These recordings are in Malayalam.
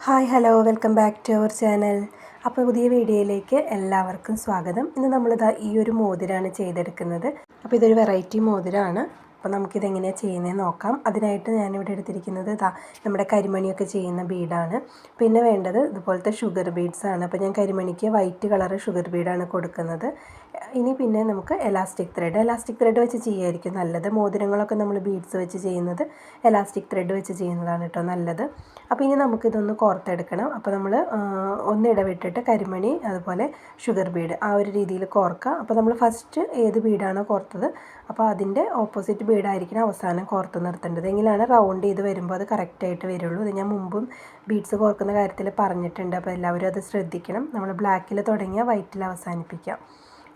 Hi hello welcome back to our channel. അപ്പോൾ പുതിയ വീഡിയോയിലേക്ക് എല്ലാവർക്കും സ്വാഗതം. ഇന്ന് നമ്മളിതാ ഈ ഒരു മോതിരമാണ് ചെയ്തെടുക്കുന്നത്. അപ്പോൾ ഇതൊരു വെറൈറ്റി മോതിരമാണ്. അപ്പോൾ നമുക്കിതെങ്ങനെയാണ് ചെയ്യുന്നതെന്ന് നോക്കാം. അതിനായിട്ട് ഞാനിവിടെ എടുത്തിരിക്കുന്നത് നമ്മുടെ കരിമണിയൊക്കെ ചെയ്യുന്ന ബീഡാണ്. പിന്നെ വേണ്ടത് ഇതുപോലത്തെ ഷുഗർ ബീഡ്സാണ്. അപ്പോൾ ഞാൻ കരിമണിക്ക് വൈറ്റ് കളർ ഷുഗർ ബീഡാണ് കൊടുക്കുന്നത്. ഇനി പിന്നെ നമുക്ക് എലാസ്റ്റിക് ത്രെഡ് വെച്ച് ചെയ്യായിരിക്കും നല്ലത്. മോതിരങ്ങളൊക്കെ നമ്മൾ ബീഡ്സ് വെച്ച് ചെയ്യുന്നത് എലാസ്റ്റിക് ത്രെഡ് വെച്ച് ചെയ്യുന്നതാണ് കേട്ടോ നല്ലത്. അപ്പോൾ ഇനി നമുക്കിതൊന്ന് കോർത്തെടുക്കണം. അപ്പോൾ നമ്മൾ ഒന്ന് ഇടവിട്ടിട്ട് കരിമണി അതുപോലെ ഷുഗർ ബീഡ് ആ ഒരു രീതിയിൽ കോർക്കുക. അപ്പോൾ നമ്മൾ ഫസ്റ്റ് ഏത് ബീഡാണോ കോർത്തത് അപ്പോൾ അതിൻ്റെ ഓപ്പോസിറ്റ് ബീഡായിരിക്കണം അവസാനം കോർത്ത് നിർത്തേണ്ടത്. എങ്കിലാണ് റൗണ്ട് ചെയ്ത് വരുമ്പോൾ അത് കറക്റ്റായിട്ട് വരുള്ളൂ. അത് ഞാൻ മുമ്പും ബീഡ്സ് കോർക്കുന്ന കാര്യത്തിൽ പറഞ്ഞിട്ടുണ്ട്. അപ്പോൾ എല്ലാവരും അത് ശ്രദ്ധിക്കണം. നമ്മൾ ബ്ലാക്കിൽ തുടങ്ങിയാൽ വൈറ്റിൽ അവസാനിപ്പിക്കാം.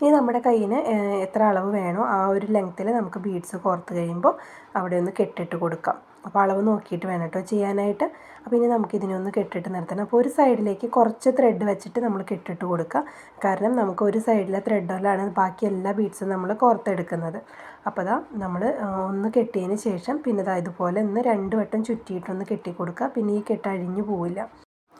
ഇനി നമ്മുടെ കയ്യിന് എത്ര അളവ് വേണോ ആ ഒരു ലെങ്ത്തിൽ നമുക്ക് ബീഡ്സ് കോർത്ത് കഴിയുമ്പോൾ അവിടെ ഒന്ന് കെട്ടിട്ട് കൊടുക്കാം. അപ്പോൾ അളവ് നോക്കിയിട്ട് വേണം കേട്ടോ ചെയ്യാനായിട്ട്. അപ്പോൾ ഇനി നമുക്കിതിനൊന്ന് കെട്ടിട്ട് നിർത്തണം. അപ്പോൾ ഒരു സൈഡിലേക്ക് കുറച്ച് ത്രെഡ് വെച്ചിട്ട് നമ്മൾ കെട്ടിട്ട് കൊടുക്കുക. കാരണം നമുക്ക് ഒരു സൈഡിലെ ത്രെഡിലാണ് ബാക്കി എല്ലാ ബീഡ്സും നമ്മൾ കോർത്തെടുക്കുന്നത്. അപ്പോൾ നമ്മൾ ഒന്ന് കെട്ടിയതിന് ശേഷം പിന്നെ ഇതുപോലെ ഒന്ന് 2 വട്ടം ചുറ്റിയിട്ടൊന്ന് കെട്ടി കൊടുക്കുക. പിന്നെ ഈ കെട്ട് അഴിഞ്ഞു പോവില്ല.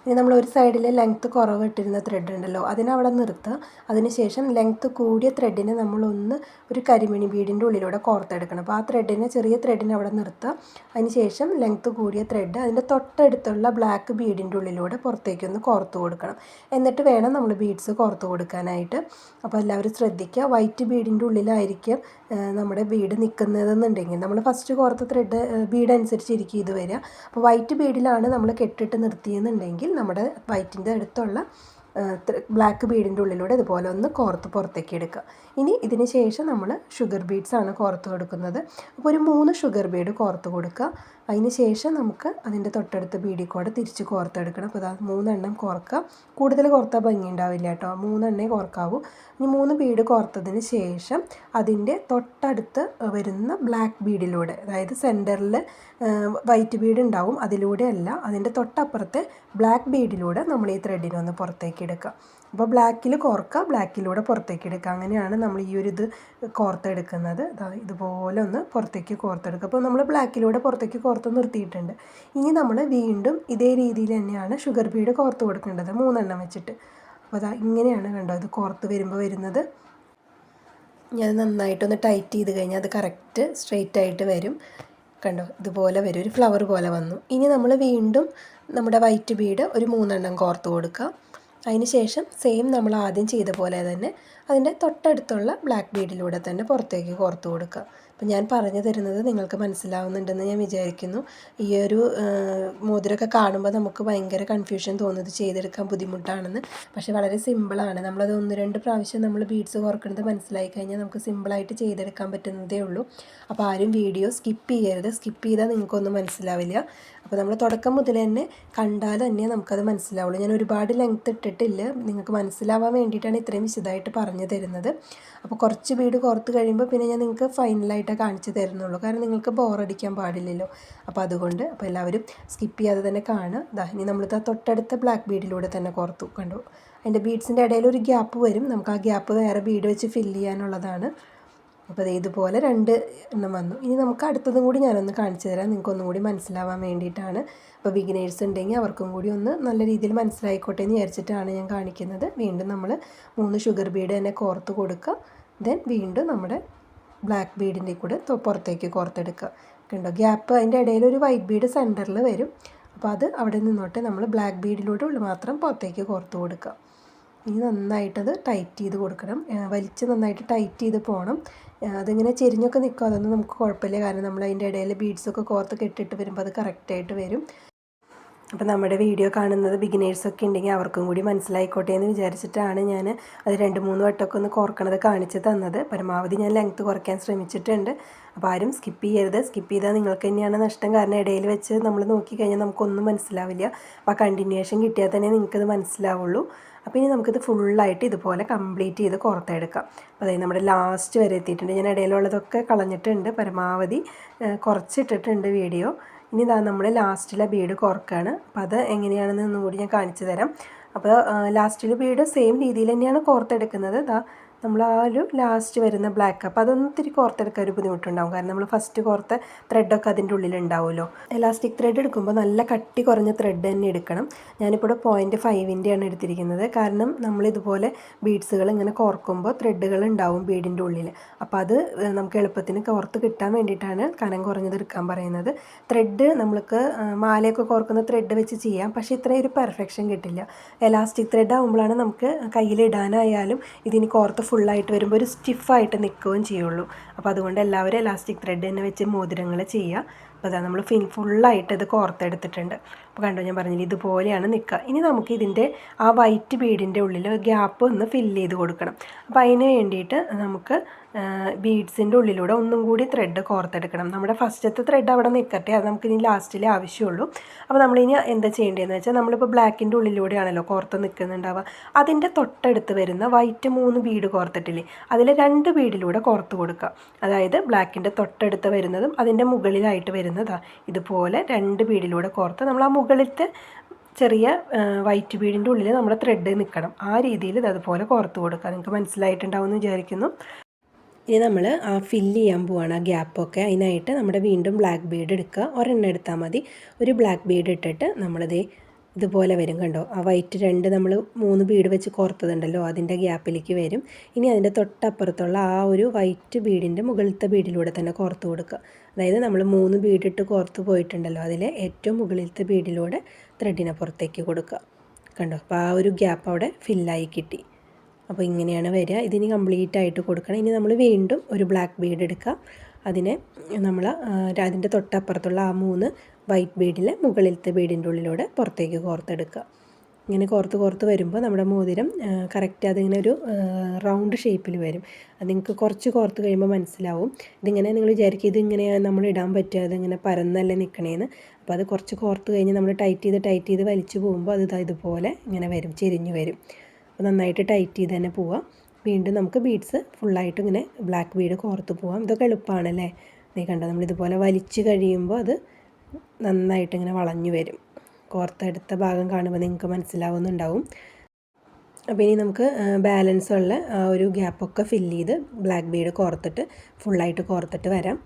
ഇനി നമ്മൾ ഒരു സൈഡിൽ ലെങ്ത്ത് കുറവ് ഇട്ടിരുന്ന ത്രെഡ് ഉണ്ടല്ലോ അതിനവിടെ നിർത്തുക. അതിനുശേഷം ലെങ്ത്ത് കൂടിയ ത്രെഡിനെ നമ്മളൊന്ന് ഒരു കരിമണി ബീഡിൻ്റെ ഉള്ളിലൂടെ കോർത്തെടുക്കണം. അപ്പോൾ ആ ചെറിയ ത്രെഡിനെ അവിടെ നിർത്തുക. അതിനുശേഷം ലെങ്ത്ത് കൂടിയ ത്രെഡ് അതിൻ്റെ തൊട്ടടുത്തുള്ള ബ്ലാക്ക് ബീഡിൻ്റെ ഉള്ളിലൂടെ പുറത്തേക്കൊന്ന് കോർത്ത് കൊടുക്കണം. എന്നിട്ട് വേണം നമ്മൾ ബീഡ്സ് കോർത്ത് കൊടുക്കാനായിട്ട്. അപ്പോൾ എല്ലാവരും ശ്രദ്ധിക്കുക. വൈറ്റ് ബീഡിൻ്റെ ഉള്ളിലായിരിക്കും നമ്മുടെ ബീഡ് നിൽക്കുന്നതെന്നുണ്ടെങ്കിൽ നമ്മൾ ഫസ്റ്റ് കോർത്ത ബീഡ് അനുസരിച്ചിരിക്കും ഇത് വരിക. അപ്പോൾ വൈറ്റ് ബീഡിലാണ് നമ്മൾ കെട്ടിട്ട് നിർത്തിയെന്നുണ്ടെങ്കിൽ നമ്മുടെ വൈറ്റിൻ്റെ അടുത്തുള്ള ബ്ലാക്ക് ബീഡിൻ്റെ ഉള്ളിലൂടെ ഇതുപോലെ ഒന്ന് കോർത്ത് പുറത്തേക്ക് എടുക്കുക. ഇനി ഇതിന് ശേഷം നമ്മൾ ഷുഗർ ബീഡ്സാണ് കോർത്ത് കൊടുക്കുന്നത്. അപ്പോൾ ഒരു 3 ഷുഗർ ബീഡ് കോർത്ത് കൊടുക്കുക. അതിന് ശേഷം നമുക്ക് അതിൻ്റെ തൊട്ടടുത്ത് ബീഡിൽ കൂടെ തിരിച്ച് കോർത്തെടുക്കണം. അപ്പോൾ 3 എണ്ണം കോർക്കുക. കൂടുതൽ കോർത്താൽ ഭംഗി ഉണ്ടാവില്ല കേട്ടോ. 3 എണ്ണേ കോർക്കാവൂ. ഇനി 3 ബീഡ് കോർത്തതിന് ശേഷം അതിൻ്റെ തൊട്ടടുത്ത് വരുന്ന ബ്ലാക്ക് ബീഡിലൂടെ, അതായത് സെൻറ്ററിൽ വൈറ്റ് ബീഡ് ഉണ്ടാവും, അതിലൂടെ അല്ല അതിൻ്റെ തൊട്ടപ്പുറത്തെ ബ്ലാക്ക് ബീഡിലൂടെ നമ്മൾ ഈ ത്രെഡിനെ ഒന്ന് പുറത്തേക്ക് എടുക്കുക. അപ്പോൾ ബ്ലാക്കിൽ കോർക്കുക, ബ്ലാക്കിലൂടെ പുറത്തേക്ക് എടുക്കുക. അങ്ങനെയാണ് നമ്മൾ ഈ ഒരു ഇത് കോർത്തെടുക്കുന്നത്. ഇതുപോലെ ഒന്ന് പുറത്തേക്ക് കോർത്തെടുക്കുക. അപ്പോൾ നമ്മൾ ബ്ലാക്കിലൂടെ പുറത്തേക്ക് കോർത്ത് നിർത്തിയിട്ടുണ്ട്. ഇനി നമ്മൾ വീണ്ടും ഇതേ രീതിയിൽ തന്നെയാണ് ഷുഗർ ബീഡ് കോർത്ത് കൊടുക്കേണ്ടത് 3 എണ്ണം വെച്ചിട്ട്. അപ്പോൾ ഇങ്ങനെയാണ് കണ്ടോ ഇത് കോർത്ത് വരുന്നത്. ഞാൻ നന്നായിട്ടൊന്ന് ടൈറ്റ് ചെയ്ത് കഴിഞ്ഞാൽ അത് കറക്റ്റ് സ്ട്രെയിറ്റ് ആയിട്ട് വരും. കണ്ടോ ഇതുപോലെ വരും, ഒരു ഫ്ലവർ പോലെ വന്നു. ഇനി നമ്മൾ വീണ്ടും നമ്മുടെ വൈറ്റ് ബീഡ് ഒരു 3 എണ്ണം കോർത്ത് കൊടുക്കുക. അതിന് ശേഷം സെയിം നമ്മൾ ആദ്യം ചെയ്ത പോലെ തന്നെ അതിൻ്റെ തൊട്ടടുത്തുള്ള ബ്ലാക്ക് ബീഡിലൂടെ തന്നെ പുറത്തേക്ക് കോർത്ത് കൊടുക്കുക. അപ്പോൾ ഞാൻ പറഞ്ഞു തരുന്നത് നിങ്ങൾക്ക് മനസ്സിലാവുന്നുണ്ടെന്ന് ഞാൻ വിചാരിക്കുന്നു. ഈ ഒരു മോതിരമൊക്കെ കാണുമ്പോൾ നമുക്ക് ഭയങ്കര കൺഫ്യൂഷൻ തോന്നുന്നത് ചെയ്തെടുക്കാൻ ബുദ്ധിമുട്ടാണെന്ന്. പക്ഷേ വളരെ സിമ്പിളാണ്. നമ്മളത് 1-2 പ്രാവശ്യം നമ്മൾ ബീഡ്സ് കോർക്കുന്നത് മനസ്സിലായി കഴിഞ്ഞാൽ നമുക്ക് സിമ്പിളായിട്ട് ചെയ്തെടുക്കാൻ പറ്റുന്നതേ ഉള്ളൂ. അപ്പോൾ ആരും വീഡിയോ സ്കിപ്പ് ചെയ്യരുത്. സ്കിപ്പ് ചെയ്താൽ നിങ്ങൾക്കൊന്നും മനസ്സിലാവില്ല. അപ്പോൾ നമ്മൾ തുടക്കം മുതൽ തന്നെ കണ്ടാൽ തന്നെ നമുക്കത് മനസ്സിലാവുള്ളൂ. ഞാൻ ഒരുപാട് ലെങ്ത്ത് ഇട്ടിട്ടില്ല, നിങ്ങൾക്ക് മനസ്സിലാവാൻ വേണ്ടിയിട്ടാണ് ഇത്രയും വിശദമായിട്ട് പറഞ്ഞു തരുന്നത്. അപ്പോൾ കുറച്ച് ബീഡ് കോർത്ത് കഴിയുമ്പോൾ പിന്നെ ഞാൻ നിങ്ങൾക്ക് ഫൈനലായിട്ട് കാണിച്ചു തരുന്നുള്ളൂ. കാരണം നിങ്ങൾക്ക് ബോറടിക്കാൻ പാടില്ലല്ലോ. അപ്പോൾ അതുകൊണ്ട് എല്ലാവരും സ്കിപ്പ് ചെയ്യാതെ തന്നെ കാണുക. ഇനി നമ്മളിത് തൊട്ടടുത്ത ബ്ലാക്ക് ബീഡിലൂടെ തന്നെ കോർത്തു കണ്ടു. അതിൻ്റെ ബീഡ്സിൻ്റെ ഇടയിൽ ഒരു ഗ്യാപ്പ് വരും. നമുക്ക് ആ ഗ്യാപ്പ് വേറെ ബീഡ് വെച്ച് ഫില്ല് ചെയ്യാനുള്ളതാണ്. അപ്പോൾ ഇതുപോലെ 2 എണ്ണം വന്നു. ഇനി നമുക്ക് അടുത്തതും കൂടി ഞാനൊന്ന് കാണിച്ചു തരാം, നിങ്ങൾക്കൊന്നും കൂടി മനസ്സിലാവാൻ വേണ്ടിയിട്ടാണ്. അപ്പോൾ ബിഗിനേഴ്സ് ഉണ്ടെങ്കിൽ അവർക്കും കൂടി ഒന്ന് നല്ല രീതിയിൽ മനസ്സിലായിക്കോട്ടെ എന്ന് വിചാരിച്ചിട്ടാണ് ഞാൻ കാണിക്കുന്നത്. വീണ്ടും നമ്മൾ 3 ഷുഗർ ബീഡ് തന്നെ കോർത്ത് കൊടുക്കുക. ദെൻ വീണ്ടും നമ്മുടെ ബ്ലാക്ക് ബീഡിൻ്റെ കൂടെ പുറത്തേക്ക് കോർത്തെടുക്കുക. കണ്ടോ ഗ്യാപ്പ്, അതിൻ്റെ ഇടയിൽ ഒരു വൈറ്റ് ബീഡ് സെൻറ്ററിൽ വരും. അപ്പോൾ അത് അവിടെ നിന്നോട്ട് നമ്മൾ ബ്ലാക്ക് ബീഡിലൂടെ മാത്രം പുറത്തേക്ക് കോർത്ത് കൊടുക്കുക. ഇനി നന്നായിട്ടത് ടൈറ്റ് ചെയ്ത് കൊടുക്കണം. വലിച്ച് നന്നായിട്ട് ടൈറ്റ് ചെയ്ത് പോകണം. അതിങ്ങനെ ചെരിഞ്ഞൊക്കെ നിൽക്കും, അതൊന്നും നമുക്ക് കുഴപ്പമില്ല. കാരണം നമ്മൾ അതിൻ്റെ ഇടയിൽ ബീഡ്സൊക്കെ കോർത്ത് കെട്ടിട്ട് വരുമ്പോൾ അത് കറക്റ്റായിട്ട് വരും. അപ്പോൾ നമ്മുടെ വീഡിയോ കാണുന്നത് ബിഗിനേഴ്സൊക്കെ ഉണ്ടെങ്കിൽ അവർക്കും കൂടി മനസ്സിലായിക്കോട്ടെ എന്ന് വിചാരിച്ചിട്ടാണ് ഞാൻ അത് 2-3 വട്ടമൊക്കെ ഒന്ന് കോർക്കണത് കാണിച്ച് തന്നത്. പരമാവധി ഞാൻ ലെങ്ത്ത് കുറയ്ക്കാൻ ശ്രമിച്ചിട്ടുണ്ട്. അപ്പോൾ ആരും സ്കിപ്പ് ചെയ്യരുത്. സ്കിപ്പ് ചെയ്താൽ നിങ്ങൾക്ക് തന്നെയാണ് നഷ്ടം. കാരണം ഇടയിൽ വെച്ച് നമ്മൾ നോക്കിക്കഴിഞ്ഞാൽ നമുക്കൊന്നും മനസ്സിലാവില്ല. അപ്പോൾ ആ കണ്ടിന്യൂഷൻ കിട്ടിയാൽ തന്നെ നിങ്ങൾക്കത് മനസ്സിലാവുള്ളൂ. അപ്പോൾ ഇനി നമുക്കിത് ഫുള്ളായിട്ട് ഇതുപോലെ കംപ്ലീറ്റ് ചെയ്ത് കോർത്തെടുക്കാം. അപ്പോൾ അതായത് നമ്മുടെ ലാസ്റ്റ് വരെ എത്തിയിട്ടുണ്ട്. ഞാൻ ഇടയിലുള്ളതൊക്കെ കളഞ്ഞിട്ടുണ്ട്, പരമാവധി കുറച്ചിട്ടിട്ടുണ്ട് വീഡിയോ. ഇനി നമ്മൾ ലാസ്റ്റിലെ ബീഡ് കോർക്കുകയാണ്. അപ്പോൾ അത് എങ്ങനെയാണെന്ന് ഒന്നും കൂടി ഞാൻ കാണിച്ചു തരാം. അപ്പോൾ ലാസ്റ്റിലെ ബീഡ് സെയിം രീതിയിൽ തന്നെയാണ് കോർത്തെടുക്കുന്നത്. നമ്മൾ ആ ഒരു ലാസ്റ്റ് വരുന്ന ബ്ലാക്ക് അപ്പോൾ അതൊന്നും ഇത്തിരി കോർത്തെടുക്കാൻ ഒരു ബുദ്ധിമുട്ടുണ്ടാകും. കാരണം നമ്മൾ ഫസ്റ്റ് കോർത്ത ത്രെഡൊക്കെ അതിൻ്റെ ഉള്ളിലുണ്ടാവുമല്ലോ. എലാസ്റ്റിക് ത്രെഡ് എടുക്കുമ്പോൾ നല്ല കട്ടി കുറഞ്ഞ ത്രെഡ് തന്നെ എടുക്കണം. ഞാനിപ്പോൾ 0.5-ൻ്റെയാണ് എടുത്തിരിക്കുന്നത്. കാരണം നമ്മളിതുപോലെ ബീഡ്സുകൾ ഇങ്ങനെ കോർക്കുമ്പോൾ ത്രെഡുകൾ ഉണ്ടാവും ബീഡിൻ്റെ ഉള്ളിൽ. അപ്പോൾ അത് നമുക്ക് എളുപ്പത്തിന് കോർത്ത് കിട്ടാൻ വേണ്ടിയിട്ടാണ് കനം കുറഞ്ഞത് എടുക്കാൻ പറയുന്നത്. ത്രെഡ് നമ്മൾക്ക് മാലയൊക്കെ കോർക്കുന്ന ത്രെഡ് വെച്ച് ചെയ്യാം, പക്ഷേ ഇത്രയും ഒരു പെർഫെക്ഷൻ കിട്ടില്ല. എലാസ്റ്റിക് ത്രെഡ് ആകുമ്പോഴാണ് നമുക്ക് കയ്യിലിടാനായാലും ഇതിന് കോർത്ത് ഫുള്ളായിട്ട് വരുമ്പോൾ ഒരു സ്റ്റിഫായിട്ട് നിൽക്കുകയും ചെയ്യുള്ളൂ. അപ്പോൾ അതുകൊണ്ട് എല്ലാവരും എലാസ്റ്റിക് ത്രെഡ് തന്നെ വെച്ച് മോതിരങ്ങൾ ചെയ്യുക. അപ്പോൾ അതാ നമ്മൾ ഫുള്ളായിട്ട് ഇത് കോർത്തെടുത്തിട്ടുണ്ട്. അപ്പോൾ കണ്ടോ, ഞാൻ പറഞ്ഞില്ല ഇതുപോലെയാണ് നിൽക്കുക. ഇനി നമുക്ക് ഇതിൻ്റെ ആ വൈറ്റ് ബീഡിൻ്റെ ഉള്ളിൽ ഗ്യാപ്പ് ഒന്ന് ഫില്ല് ചെയ്ത് കൊടുക്കണം. അപ്പോൾ അതിന് വേണ്ടിയിട്ട് നമുക്ക് ബീഡ്സിൻ്റെ ഉള്ളിലൂടെ ഒന്നും കൂടി ത്രെഡ് കോർത്തെടുക്കണം. നമ്മുടെ ഫസ്റ്റത്തെ ത്രെഡ് അവിടെ നിൽക്കട്ടെ, അത് നമുക്കിനി ലാസ്റ്റിൽ ആവശ്യമുള്ളൂ. അപ്പോൾ നമ്മളിനി എന്താ ചെയ്യേണ്ടതെന്ന് വെച്ചാൽ, നമ്മളിപ്പോൾ ബ്ലാക്കിൻ്റെ ഉള്ളിലൂടെയാണല്ലോ കോർത്ത് നിൽക്കുന്നുണ്ടാവുക. അതിൻ്റെ തൊട്ടടുത്ത് വരുന്ന വൈറ്റ് 3 ബീഡ് കോർത്തിട്ടില്ലേ, അതിൽ 2 ബീഡിലൂടെ കോർത്ത് കൊടുക്കുക. അതായത് ബ്ലാക്കിൻ്റെ തൊട്ടടുത്ത് വരുന്നതും അതിൻ്റെ മുകളിലായിട്ട് വരുന്നതാണ് ഇതുപോലെ 2 ബീഡിലൂടെ കോർത്ത് നമ്മൾ ആ മുകളിലത്തെ ചെറിയ വൈറ്റ് ബീഡിൻ്റെ ഉള്ളിൽ നമ്മുടെ ത്രെഡ് നിൽക്കണം. ആ രീതിയിൽ ഇത് അതുപോലെ കോർത്ത് കൊടുക്കുക. നിങ്ങൾക്ക് മനസ്സിലായിട്ടുണ്ടാവും എന്ന് വിചാരിക്കുന്നു. ഇനി നമ്മൾ ആ ഫില്ല് ചെയ്യാൻ പോവാണ് ആ ഗ്യാപ്പൊക്കെ. അതിനായിട്ട് നമ്മുടെ വീണ്ടും ബ്ലാക്ക് ബീഡ് എടുക്കുക. ഒരെണ്ണം എടുത്താൽ മതി. ഒരു ബ്ലാക്ക് ബീഡ് ഇട്ടിട്ട് നമ്മളിത് ഇതുപോലെ വരും. കണ്ടോ, ആ വൈറ്റ് 2 നമ്മൾ 3 ബീഡ് വെച്ച് കോർത്തതുണ്ടല്ലോ, അതിൻ്റെ ഗ്യാപ്പിലേക്ക് വരും. ഇനി അതിൻ്റെ തൊട്ടപ്പുറത്തുള്ള ആ ഒരു വൈറ്റ് ബീഡിൻ്റെ മുകളിലത്തെ ബീഡിലൂടെ തന്നെ കോർത്ത് കൊടുക്കുക. അതായത് നമ്മൾ 3 ബീഡിട്ട് കോർത്ത് പോയിട്ടുണ്ടല്ലോ, അതിലെ ഏറ്റവും മുകളിലത്തെ ബീഡിലൂടെ ത്രെഡിനെ പുറത്തേക്ക് കൊടുക്കുക. കണ്ടോ, അപ്പോൾ ആ ഒരു ഗ്യാപ്പ് അവിടെ ഫില്ലായി കിട്ടി. അപ്പോൾ ഇങ്ങനെയാണ് വരിക. ഇതിന് കംപ്ലീറ്റ് ആയിട്ട് കൊടുക്കണം. ഇനി നമ്മൾ വീണ്ടും ഒരു ബ്ലാക്ക് ബീഡ് എടുക്കുക. അതിനെ നമ്മൾ അതിൻ്റെ തൊട്ടപ്പുറത്തുള്ള ആ 3 വൈറ്റ് ബീഡിൽ മുകളിലത്തെ ബീഡിൻ്റെ ഉള്ളിലൂടെ പുറത്തേക്ക് കോർത്തെടുക്കുക. ഇങ്ങനെ കോർത്ത് വരുമ്പോൾ നമ്മുടെ മോതിരം കറക്റ്റ് അതിങ്ങനെ ഒരു റൗണ്ട് ഷേപ്പിൽ വരും. അത് നിങ്ങൾക്ക് കുറച്ച് കോർത്ത് കഴിയുമ്പോൾ മനസ്സിലാവും. ഇതിങ്ങനെ നിങ്ങൾ വിചാരിക്കും ഇതിങ്ങനെ നമ്മൾ ഇടാൻ പറ്റുക, അതിങ്ങനെ പരന്നല്ലേ നിൽക്കണേന്ന്. അപ്പോൾ അത് കുറച്ച് കോർത്ത് കഴിഞ്ഞ് നമ്മൾ ടൈറ്റ് ചെയ്ത് വലിച്ചു പോകുമ്പോൾ അത് ഇതുപോലെ ഇങ്ങനെ വരും, ചെരിഞ്ഞ് വരും. അപ്പോൾ നന്നായിട്ട് ടൈറ്റ് ചെയ്ത് തന്നെ പോവാം. വീണ്ടും നമുക്ക് ബീഡ്സ് ഫുള്ളായിട്ട് ഇങ്ങനെ ബ്ലാക്ക് ബീഡ് കോർത്ത് പോവാം. ഇതൊക്കെ എളുപ്പമാണല്ലേ. നീ കണ്ടോ, നമ്മളിതുപോലെ വലിച്ച് കഴിയുമ്പോൾ അത് നന്നായിട്ട് ഇങ്ങനെ വളഞ്ഞു വരും. കോർത്തെടുത്ത ഭാഗം കാണുമ്പോൾ നിങ്ങൾക്ക് മനസ്സിലാവുന്നുണ്ടാവും. അപ്പോൾ ഇനി നമുക്ക് ബാലൻസ് ഉള്ള ആ ഒരു ഗ്യാപ്പൊക്കെ ഫില്ല് ചെയ്ത് ബ്ലാക്ക് ബീഡ് കോർത്തിട്ട് ഫുള്ളായിട്ട് കോർത്തിട്ട് വരാം.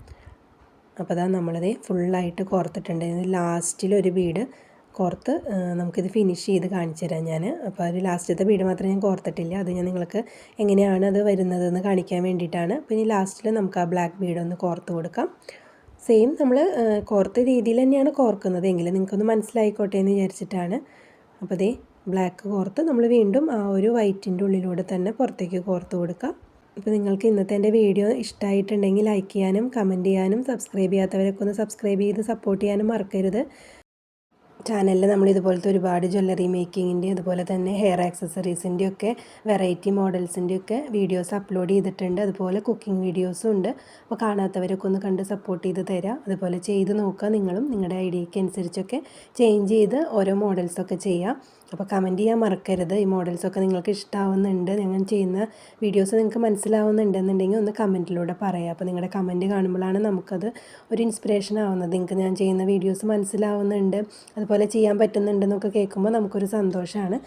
അപ്പോൾ അതാ നമ്മളത് ഫുള്ളായിട്ട് കോർത്തിട്ടുണ്ട്. ലാസ്റ്റിലൊരു ബീഡ് കോർത്ത് നമുക്കിത് ഫിനിഷ് ചെയ്ത് കാണിച്ചു തരാം ഞാൻ. അപ്പോൾ ഒരു ലാസ്റ്റത്തെ ബീഡ് മാത്രമേ ഞാൻ കോർത്തിട്ടില്ല. അത് ഞാൻ നിങ്ങൾക്ക് എങ്ങനെയാണ് അത് വരുന്നതെന്ന് കാണിക്കാൻ വേണ്ടിയിട്ടാണ്. അപ്പോൾ ഇനി ലാസ്റ്റിൽ നമുക്ക് ആ ബ്ലാക്ക് ബീഡ് ഒന്ന് കോർത്ത് കൊടുക്കാം. സെയിം നമ്മൾ കോർത്ത രീതിയിൽ തന്നെയാണ് കോർക്കുന്നത്, എങ്കിലും നിങ്ങൾക്കൊന്ന് മനസ്സിലായിക്കോട്ടെ എന്ന് വിചാരിച്ചിട്ടാണ്. അപ്പോൾ ദേ ബ്ലാക്ക് കോർത്ത് നമ്മൾ വീണ്ടും ആ ഒരു വൈറ്റിൻ്റെ ഉള്ളിലൂടെ തന്നെ പുറത്തേക്ക് കോർത്ത് കൊടുക്കാം. അപ്പോൾ നിങ്ങൾക്ക് ഇന്നത്തെ എൻ്റെ വീഡിയോ ഇഷ്ടമായിട്ടുണ്ടെങ്കിൽ ലൈക്ക് ചെയ്യാനും കമൻറ്റ് ചെയ്യാനും സബ്സ്ക്രൈബ് ചെയ്യാത്തവരൊക്കെ ഒന്ന് സബ്സ്ക്രൈബ് ചെയ്ത് സപ്പോർട്ട് ചെയ്യാനും മറക്കരുത്. ചാനലിൽ നമ്മൾ ഇതുപോലത്തെ ഒരുപാട് ജ്വല്ലറി മേക്കിങ്ങിൻ്റെ അതുപോലെ തന്നെ ഹെയർ ആക്സസറീസിൻ്റെ ഒക്കെ വെറൈറ്റി മോഡൽസിൻ്റെ ഒക്കെ വീഡിയോസ് അപ്ലോഡ് ചെയ്തിട്ടുണ്ട്. അതുപോലെ കുക്കിംഗ് വീഡിയോസും ഉണ്ട്. അപ്പോൾ കാണാത്തവരൊക്കെ ഒന്ന് കണ്ട് സപ്പോർട്ട് ചെയ്ത് തരാം. അതുപോലെ ചെയ്ത് നോക്കുക. നിങ്ങളും നിങ്ങളുടെ ഐഡിയയ്ക്ക് അനുസരിച്ചൊക്കെ ചേഞ്ച് ചെയ്ത് ഓരോ മോഡൽസൊക്കെ ചെയ്യാം. അപ്പോൾ കമൻറ്റ് ചെയ്യാൻ മറക്കരുത്. ഈ മോഡൽസൊക്കെ നിങ്ങൾക്ക് ഇഷ്ടമാവുന്നുണ്ട്, ഞങ്ങൾ ചെയ്യുന്ന വീഡിയോസ് നിങ്ങൾക്ക് മനസ്സിലാവുന്നുണ്ടെന്നുണ്ടെങ്കിൽ ഒന്ന് കമൻറ്റിലൂടെ പറയാം. അപ്പോൾ നിങ്ങളുടെ കമൻറ്റ് കാണുമ്പോഴാണ് നമുക്കത് ഒരു ഇൻസ്പിറേഷൻ ആവുന്നത്. നിങ്ങൾക്ക് ഞാൻ ചെയ്യുന്ന വീഡിയോസ് മനസ്സിലാവുന്നുണ്ട്, അതുപോലെ ചെയ്യാൻ പറ്റുന്നുണ്ടെന്നൊക്കെ കേൾക്കുമ്പോൾ നമുക്കൊരു സന്തോഷമാണ്.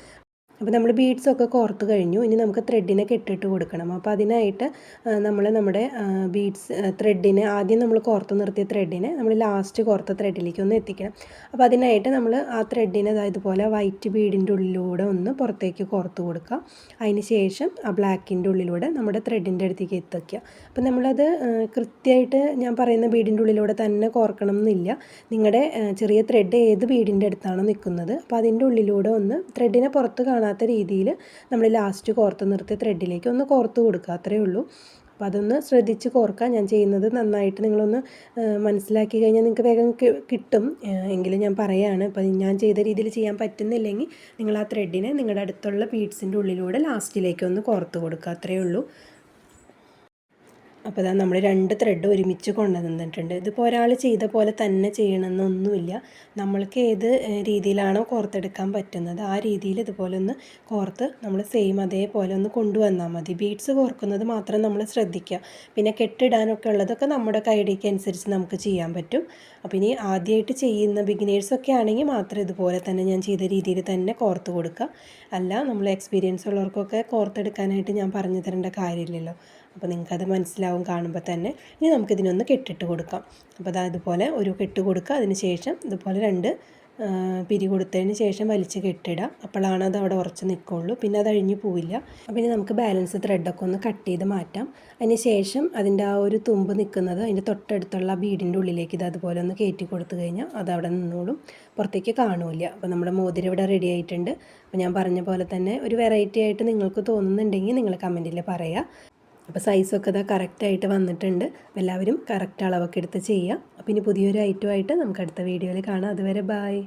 അപ്പോൾ നമ്മൾ ബീഡ്സൊക്കെ കോർത്ത് കഴിഞ്ഞു. ഇനി നമുക്ക് ത്രെഡിനെ കെട്ടിട്ട് കൊടുക്കണം. അപ്പോൾ അതിനായിട്ട് നമ്മൾ നമ്മുടെ ബീഡ്സ് ത്രെഡിനെ ആദ്യം നമ്മൾ കോർത്ത് നിർത്തിയ ത്രെഡിനെ നമ്മൾ ലാസ്റ്റ് കോർത്ത ത്രെഡിലേക്ക് ഒന്ന് എത്തിക്കണം. അപ്പോൾ അതിനായിട്ട് നമ്മൾ ആ ത്രെഡിനെ ഇതുപോലെ വൈറ്റ് ബീഡിൻ്റെ ഉള്ളിലൂടെ ഒന്ന് പുറത്തേക്ക് കോർത്ത് കൊടുക്കുക. അതിന് ശേഷം ആ ബ്ലാക്കിൻ്റെ ഉള്ളിലൂടെ നമ്മുടെ ത്രെഡിൻ്റെ അടുത്തേക്ക് എത്തിക്കുക. അപ്പോൾ നമ്മളത് കൃത്യമായിട്ട് ഞാൻ പറയുന്ന ബീഡിൻ്റെ ഉള്ളിലൂടെ തന്നെ കോർക്കണം എന്നില്ല. നിങ്ങളുടെ ചെറിയ ത്രെഡ് ഏത് ബീഡിൻ്റെ അടുത്താണോ നിൽക്കുന്നത് അപ്പോൾ അതിൻ്റെ ഉള്ളിലൂടെ ഒന്ന് ത്രെഡിനെ പുറത്ത് കാണാത്ത രീതിയിൽ നമ്മൾ ലാസ്റ്റ് കോർത്ത് നിർത്തിയ ത്രെഡിലേക്ക് ഒന്ന് കോർത്ത് കൊടുക്കുക, അത്രയേ ഉള്ളൂ. അപ്പോൾ അതൊന്ന് ശ്രദ്ധിച്ച് കോർക്കുക. ഞാൻ ചെയ്യുന്നത് നന്നായിട്ട് നിങ്ങളൊന്ന് മനസ്സിലാക്കി കഴിഞ്ഞാൽ നിങ്ങൾക്ക് വേഗം കിട്ടും. എങ്കിലും ഞാൻ പറയുകയാണ്. അപ്പോൾ ഞാൻ ചെയ്ത രീതിയിൽ ചെയ്യാൻ പറ്റുന്നില്ലെങ്കിൽ നിങ്ങൾ ആ ത്രെഡിനെ നിങ്ങളുടെ അടുത്തുള്ള ബീഡ്സിൻ്റെ ഉള്ളിലൂടെ ലാസ്റ്റിലേക്ക് ഒന്ന് കോർത്ത് കൊടുക്കുക, അത്രയേ ഉള്ളൂ. അപ്പോൾ ഇതാ നമ്മൾ 2 ത്രെഡ് ഒരുമിച്ച് കൊണ്ടുവന്നിട്ടുണ്ട്. ഇതിപ്പോൾ ഒരാൾ ചെയ്ത പോലെ തന്നെ ചെയ്യണമെന്നൊന്നുമില്ല. നമ്മൾക്ക് ഏത് രീതിയിലാണോ കോർത്തെടുക്കാൻ പറ്റുന്നത് ആ രീതിയിൽ ഇതുപോലെ ഒന്ന് കോർത്ത് നമ്മൾ സെയിം അതേപോലെ ഒന്ന് കൊണ്ടുവന്നാൽ മതി. ബീഡ്സ് കോർക്കുന്നത് മാത്രം നമ്മൾ ശ്രദ്ധിക്കുക. പിന്നെ കെട്ടിടാനൊക്കെ ഉള്ളതൊക്കെ നമ്മുടെ കൈഡിക്ക് അനുസരിച്ച് നമുക്ക് ചെയ്യാൻ പറ്റും. അപ്പോൾ ഇനി ആദ്യമായിട്ട് ചെയ്യുന്ന ബിഗിനേഴ്സൊക്കെ ആണെങ്കിൽ മാത്രം ഇതുപോലെ തന്നെ ഞാൻ ചെയ്ത രീതിയിൽ തന്നെ കോർത്ത് കൊടുക്കുക. അല്ല നമ്മൾ എക്സ്പീരിയൻസ് ഉള്ളവർക്കൊക്കെ കോർത്തെടുക്കാനായിട്ട് ഞാൻ പറഞ്ഞു തരേണ്ട കാര്യമില്ലല്ലോ. അപ്പോൾ നിങ്ങൾക്കത് മനസ്സിലാവും കാണുമ്പോൾ തന്നെ. ഇനി നമുക്കിതിനൊന്ന് കെട്ടിട്ട് കൊടുക്കാം. അപ്പോൾ അതാ ഇതുപോലെ ഒരു കെട്ട് കൊടുക്കുക. അതിന് ശേഷം ഇതുപോലെ 2 പിരി കൊടുത്തതിന് ശേഷം വലിച്ച് കെട്ടിടുക. അപ്പോഴാണ് അത് അവിടെ ഉറച്ച് നിൽക്കുള്ളൂ. പിന്നെ അത് അഴിഞ്ഞു പോവില്ല. അപ്പോൾ ഇനി നമുക്ക് ബാലൻസ് ത്രെഡൊക്കെ ഒന്ന് കട്ട് ചെയ്ത് മാറ്റാം. അതിന് ശേഷം അതിൻ്റെ ആ ഒരു തുമ്പ് നിൽക്കുന്നത് അതിൻ്റെ തൊട്ടടുത്തുള്ള ബീഡിൻ്റെ ഉള്ളിലേക്ക് ഇത് അതുപോലെ ഒന്ന് കയറ്റി കൊടുത്തു കഴിഞ്ഞാൽ അത് അവിടെ നിന്നോളും, പുറത്തേക്ക് കാണൂല. അപ്പോൾ നമ്മുടെ മോതിരം ഇവിടെ റെഡി ആയിട്ടുണ്ട്. അപ്പോൾ ഞാൻ പറഞ്ഞ പോലെ തന്നെ ഒരു വെറൈറ്റി ആയിട്ട് നിങ്ങൾക്ക് തോന്നുന്നുണ്ടെങ്കിൽ നിങ്ങൾ കമൻറ്റിൽ പറയുക. അപ്പോൾ സൈസൊക്കെ ഇതാ കറക്റ്റായിട്ട് വന്നിട്ടുണ്ട്. എല്ലാവരും കറക്റ്റ് അളവൊക്കെ എടുത്ത് ചെയ്യുക. അപ്പോൾ ഇനി പുതിയൊരു ഐറ്റമായിട്ട് നമുക്ക് അടുത്ത വീഡിയോയിൽ കാണാം. അതുവരെ ബായ്.